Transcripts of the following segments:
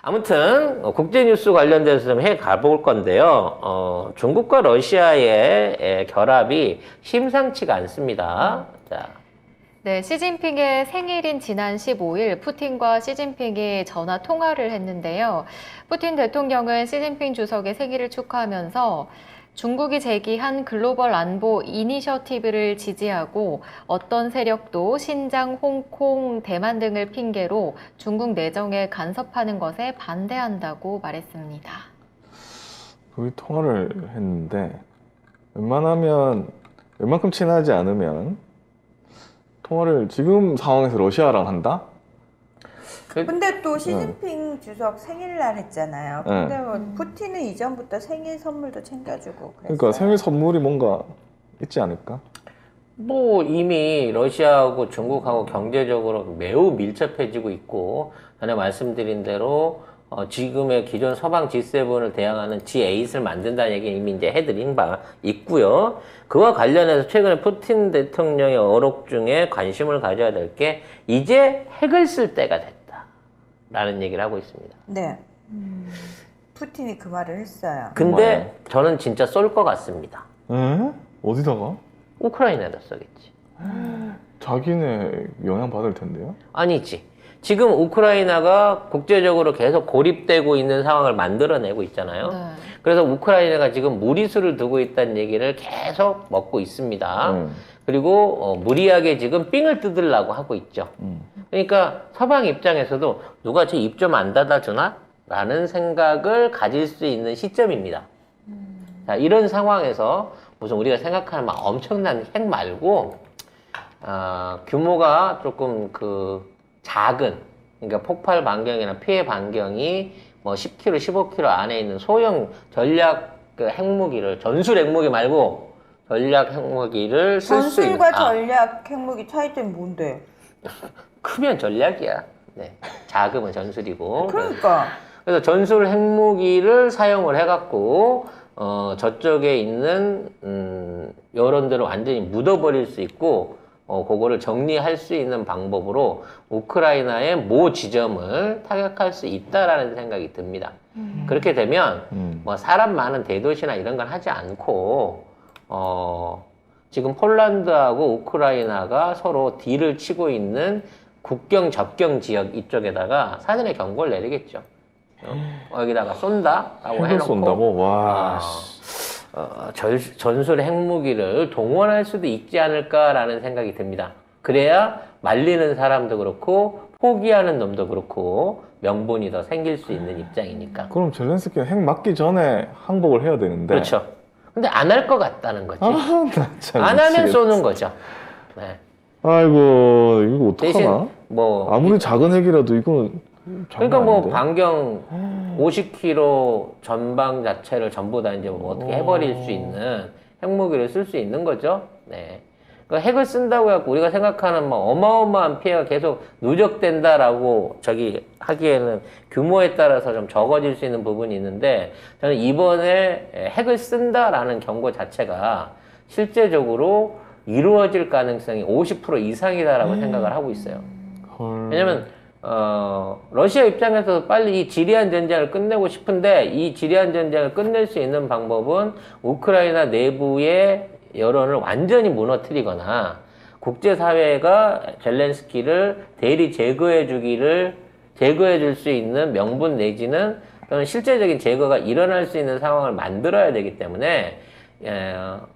아무튼 국제 뉴스 관련돼서 좀 해 가볼 건데요. 중국과 러시아의 결합이 심상치가 않습니다. 자, 네, 시진핑의 생일인 지난 15일 푸틴과 시진핑이 전화 통화를 했는데요. 푸틴 대통령은 시진핑 주석의 생일을 축하하면서 중국이 제기한 글로벌 안보 이니셔티브를 지지하고 어떤 세력도 신장, 홍콩, 대만 등을 핑계로 중국 내정에 간섭하는 것에 반대한다고 말했습니다. 우리 통화를 했는데 웬만큼 친하지 않으면 통화를 지금 상황에서 러시아랑 한다? 근데 또 시진핑 주석 생일날 했잖아요. 근데 뭐 푸틴은 이전부터 생일 선물도 챙겨주고 그랬어요. 그러니까 생일 선물이 뭔가 있지 않을까? 뭐 이미 러시아하고 중국하고 경제적으로 매우 밀접해지고 있고, 전에 말씀드린 대로 지금의 기존 서방 G7을 대항하는 G8을 만든다는 얘기 이미 이제 해드린 바 있고요. 그와 관련해서 최근에 푸틴 대통령의 어록 중에 관심을 가져야 될 게 이제 핵을 쓸 때가 됐다라는 얘기를 하고 있습니다. 네. 푸틴이 그 말을 했어요. 근데 저는 진짜 쏠 것 같습니다. 에? 어디다가? 우크라이나에다 쏘겠지. 자기네 영향 받을 텐데요? 아니지. 지금 우크라이나가 국제적으로 계속 고립되고 있는 상황을 만들어내고 있잖아요. 네. 그래서 우크라이나가 지금 무리수를 두고 있다는 얘기를 계속 먹고 있습니다. 그리고 무리하게 지금 삥을 뜯으려고 하고 있죠. 그러니까 서방 입장에서도 누가 제 입 좀 안 닫아주나? 라는 생각을 가질 수 있는 시점입니다. 자, 이런 상황에서 무슨 우리가 생각하는 막 엄청난 핵 말고 규모가 조금 작은, 그러니까 폭발 반경이나 피해 반경이 뭐 10km, 15km 안에 있는 소형 전략 핵무기를, 전술 핵무기 말고 전략 핵무기를 쓸 수 있는. 전술과 전략 핵무기 차이점이 뭔데? 크면 전략이야. 네. 작으면 전술이고. 그러니까. 그래서 전술 핵무기를 사용을 해갖고 저쪽에 있는 여론들을 완전히 묻어버릴 수 있고, 그거를 정리할 수 있는 방법으로 우크라이나의 모 지점을 타격할 수 있다라는 생각이 듭니다. 그렇게 되면 뭐 사람 많은 대도시나 이런 건 하지 않고 지금 폴란드하고 우크라이나가 서로 딜을 치고 있는 국경 접경 지역 이쪽에다가 사전에 경고를 내리겠죠. 여기다가 쏜다라고 핵을 해놓고 쏜다고? 와. 전술 핵무기를 동원할 수도 있지 않을까라는 생각이 듭니다. 그래야 말리는 사람도 그렇고 포기하는 놈도 그렇고 명분이 더 생길 수 있는 입장이니까. 그럼 젤렌스키는 핵 맞기 전에 항복을 해야 되는데. 그렇죠. 근데 안 할 것 같다는 거지. 나 참 안 하면 미치겠다. 쏘는 거죠. 네. 아이고, 이거 대신 어떡하나? 뭐 아무리 작은 핵이라도 이건 그러니까 뭐 아닌데? 반경 50km 전방 자체를 전부 다 이제 뭐 어떻게 해버릴 수 있는 핵무기를 쓸 수 있는 거죠. 네. 그러니까 핵을 쓴다고 해갖고 우리가 생각하는 뭐 어마어마한 피해가 계속 누적된다라고 하기에는 규모에 따라서 좀 적어질 수 있는 부분이 있는데, 저는 이번에 핵을 쓴다라는 경고 자체가 실제적으로 이루어질 가능성이 50% 이상이다라고 생각을 하고 있어요. 헐. 왜냐면 러시아 입장에서 빨리 이 지리한 전쟁을 끝내고 싶은데, 이 지리한 전쟁을 끝낼 수 있는 방법은 우크라이나 내부의 여론을 완전히 무너뜨리거나 국제사회가 젤렌스키를 대리 제거해 줄 수 있는 명분 내지는 또는 실제적인 제거가 일어날 수 있는 상황을 만들어야 되기 때문에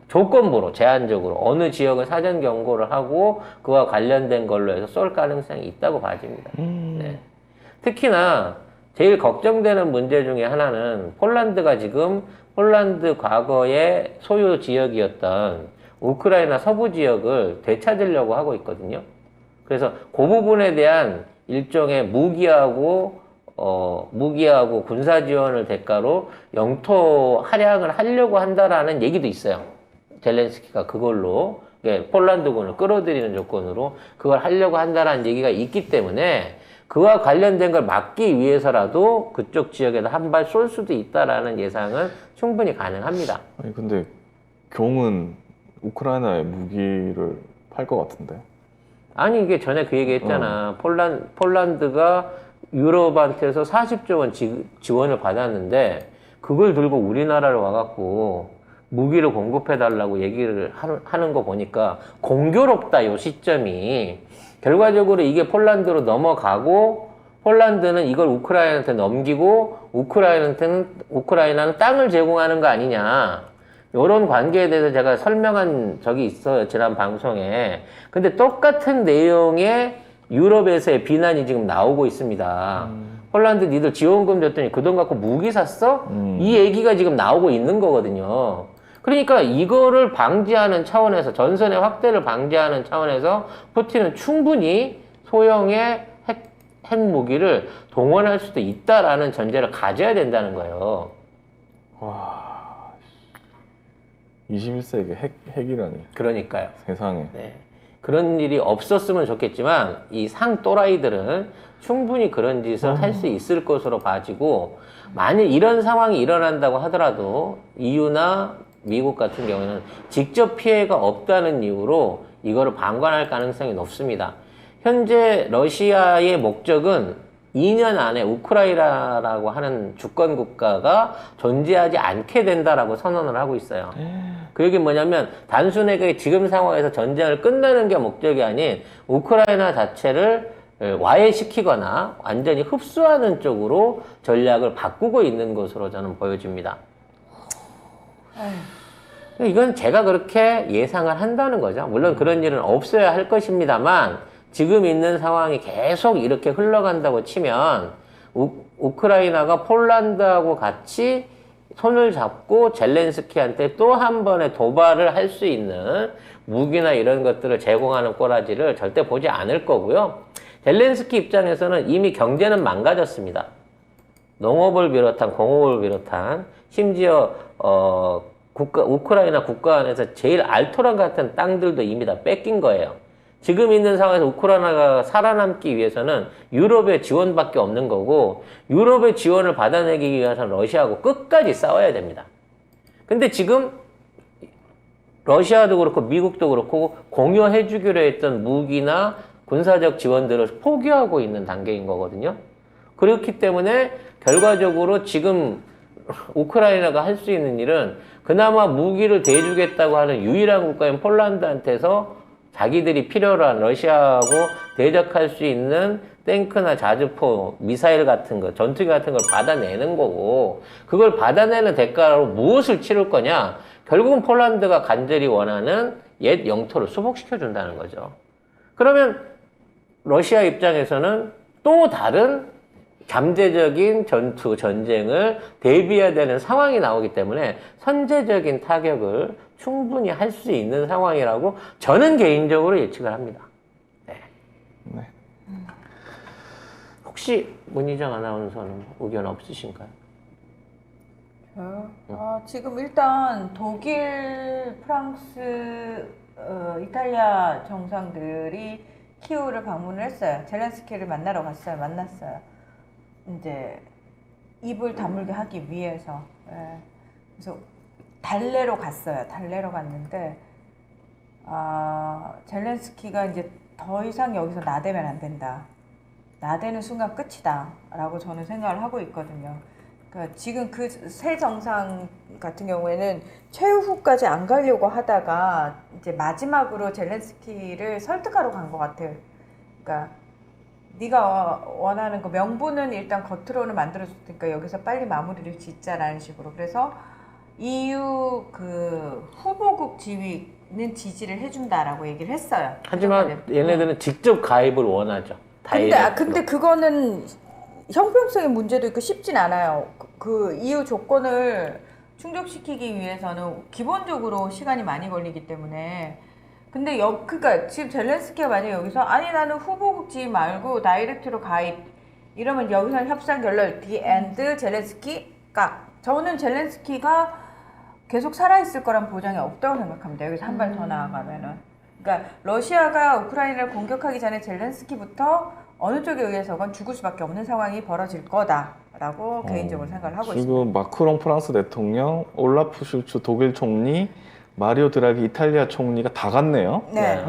조건부로 제한적으로 어느 지역을 사전 경고를 하고 그와 관련된 걸로 해서 쏠 가능성이 있다고 봐집니다. 네. 특히나 제일 걱정되는 문제 중에 하나는 폴란드가 지금 폴란드 과거의 소유 지역이었던 우크라이나 서부 지역을 되찾으려고 하고 있거든요. 그래서 그 부분에 대한 일종의 무기하고 군사 지원을 대가로 영토 할양을 하려고 한다라는 얘기도 있어요. 젤렌스키가 그걸로 폴란드군을 끌어들이는 조건으로 그걸 하려고 한다라는 얘기가 있기 때문에 그와 관련된 걸 막기 위해서라도 그쪽 지역에다 한 발 쏠 수도 있다라는 예상은 충분히 가능합니다. 아니 근데 경은 우크라이나에 무기를 팔 것 같은데. 아니 이게 전에 그 얘기 했잖아. 폴란드가 유럽한테서 40조 원 지원을 받았는데 그걸 들고 우리나라를 와갖고 무기를 공급해달라고 얘기를 하는 거 보니까 공교롭다, 요 시점이. 결과적으로 이게 폴란드로 넘어가고 폴란드는 이걸 우크라이나한테 넘기고 우크라이나는 땅을 제공하는 거 아니냐. 이런 관계에 대해서 제가 설명한 적이 있어요, 지난 방송에. 근데 똑같은 내용의 유럽에서의 비난이 지금 나오고 있습니다. 폴란드 니들 지원금 줬더니 그 돈 갖고 무기 샀어? 이 얘기가 지금 나오고 있는 거거든요. 그러니까 이거를 방지하는 차원에서, 전선의 확대를 방지하는 차원에서 푸틴은 충분히 소형의 핵무기를 동원할 수도 있다라는 전제를 가져야 된다는 거예요. 와, 21세기 핵이라니. 그러니까요. 세상에. 네. 그런 일이 없었으면 좋겠지만 이 상 또라이들은 충분히 그런 짓을 할 수 있을 것으로 봐지고, 만일 이런 상황이 일어난다고 하더라도 EU나 미국 같은 경우에는 직접 피해가 없다는 이유로 이거를 방관할 가능성이 높습니다. 현재 러시아의 목적은 2년 안에 우크라이나라고 하는 주권 국가가 존재하지 않게 된다라고 선언을 하고 있어요. 그 얘기는 뭐냐면 단순하게 지금 상황에서 전쟁을 끝내는 게 목적이 아닌 우크라이나 자체를 와해시키거나 완전히 흡수하는 쪽으로 전략을 바꾸고 있는 것으로 저는 보여집니다. 이건 제가 그렇게 예상을 한다는 거죠. 물론 그런 일은 없어야 할 것입니다만 지금 있는 상황이 계속 이렇게 흘러간다고 치면 우크라이나가 폴란드하고 같이 손을 잡고 젤렌스키한테 또 한 번의 도발을 할 수 있는 무기나 이런 것들을 제공하는 꼬라지를 절대 보지 않을 거고요. 젤렌스키 입장에서는 이미 경제는 망가졌습니다. 농업을 비롯한 공업을 비롯한 심지어 우크라이나 국가 안에서 제일 알토란 같은 땅들도 이미 다 뺏긴 거예요. 지금 있는 상황에서 우크라이나가 살아남기 위해서는 유럽의 지원밖에 없는 거고, 유럽의 지원을 받아내기 위해서는 러시아하고 끝까지 싸워야 됩니다. 근데 지금 러시아도 그렇고 미국도 그렇고 공유해 주기로 했던 무기나 군사적 지원들을 포기하고 있는 단계인 거거든요. 그렇기 때문에 결과적으로 지금 우크라이나가 할 수 있는 일은 그나마 무기를 대주겠다고 하는 유일한 국가인 폴란드한테서 자기들이 필요로 한 러시아하고 대적할 수 있는 탱크나 자주포, 미사일 같은 거, 전투기 같은 걸 받아내는 거고, 그걸 받아내는 대가로 무엇을 치를 거냐? 결국은 폴란드가 간절히 원하는 옛 영토를 수복시켜준다는 거죠. 그러면 러시아 입장에서는 또 다른 잠재적인 전쟁을 대비해야 되는 상황이 나오기 때문에 선제적인 타격을 충분히 할 수 있는 상황이라고 저는 개인적으로 예측을 합니다. 네. 네. 혹시 문희정 아나운서는 의견 없으신가요? 지금 일단 독일, 프랑스, 이탈리아 정상들이 키우를 방문을 했어요. 젤렌스키를 만나러 갔어요. 만났어요. 이제 입을 다물게 하기 위해서. 그래서 달래러 갔어요. 달래러 갔는데 젤렌스키가 이제 더 이상 여기서 나대면 안 된다. 나대는 순간 끝이다 라고 저는 생각을 하고 있거든요. 그러니까 지금 그 새 정상 같은 경우에는 최후까지 안 가려고 하다가 이제 마지막으로 젤렌스키를 설득하러 간 것 같아요. 그러니까 네가 원하는 거 명분은 일단 겉으로는 만들어줬으니까 여기서 빨리 마무리를 짓자라는 식으로. 그래서 EU 그 후보국 지위는 지지를 해준다라고 얘기를 했어요. 하지만 얘네들은 직접 가입을 원하죠. 근데 그거는 형평성의 문제도 있고 쉽진 않아요. 그 EU 조건을 충족시키기 위해서는 기본적으로 시간이 많이 걸리기 때문에. 근데 그러니까 지금 젤렌스키가 만약에 여기서 아니 나는 후보국 지위 말고 다이렉트로 가입 이러면 여기서는 협상 결렬 the end 젤렌스키가, 저는 젤렌스키가 계속 살아있을 거란 보장이 없다고 생각합니다. 여기서 한 발 더 나아가면은. 그러니까 러시아가 우크라이나를 공격하기 전에 젤렌스키부터 어느 쪽에 의해서건 죽을 수밖에 없는 상황이 벌어질 거다라고 개인적으로 생각을 하고 있습니다. 지금 마크롱 프랑스 대통령, 올라프 슐츠 독일 총리, 마리오 드라기 이탈리아 총리가 다 갔네요. 네.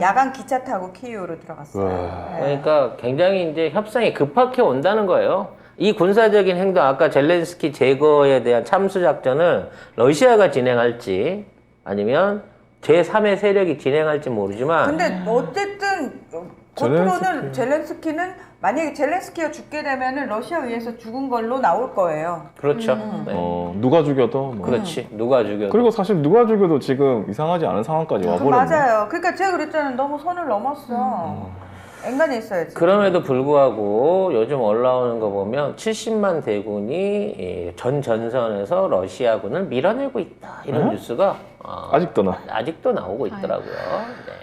야간 기차 타고 키이우로 들어갔어요. 와. 네. 그러니까 굉장히 이제 협상이 급하게 온다는 거예요. 이 군사적인 행동, 아까 젤렌스키 제거에 대한 참수 작전을 러시아가 진행할지 아니면 제3의 세력이 진행할지 모르지만 근데 어쨌든 겉으로는 젤렌스키는 만약에 젤렌스키가 죽게 되면은 러시아 의해서 죽은 걸로 나올 거예요. 그렇죠. 네. 누가 죽여도 뭐. 그렇지. 누가 죽여도. 그리고 사실 누가 죽여도 지금 이상하지 않은 상황까지 와버렸네. 맞아요. 그러니까 제가 그랬잖아요. 너무 선을 넘었어. 앵간히 있어야지. 그럼에도 불구하고 요즘 올라오는 거 보면 70만 대군이 전 전선에서 러시아군을 밀어내고 있다. 이런 네? 뉴스가 아직도 나. 아직도 나오고 있더라고요. 네.